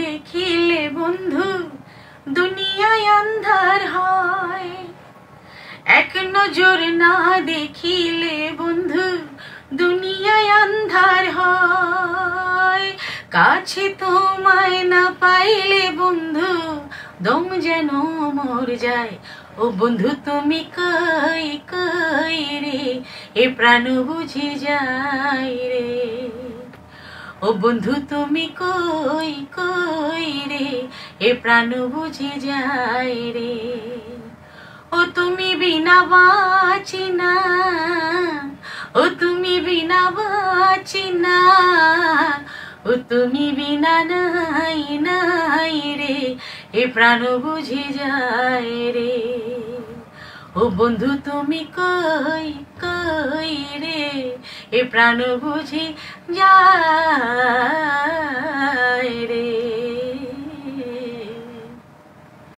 দেখিলে বন্ধু দুনিয়ায় আন্ধার হয়। এক নজর না দেখিলে বন্ধু দুনিয়ায় আন্ধার হয়। কাছে তোমায় না পাইলে বন্ধু দম যেন মর যায়। ও বন্ধু তুমি কই কই রে, এ প্রাণ বুঝে যায় রে। ও বন্ধু তুমি কই কই রে, এ প্রাণ বুঝে যায় রে। ও তুমি বিনা বাঁচি না, ও তুমি বিনা বাঁচি না, ও তুমি বিনা নাই নাই রে, এ প্রাণ বুঝে যায় রে। ও বন্ধু তুমি কই কই রে, এ প্রাণ বুঝে যায়।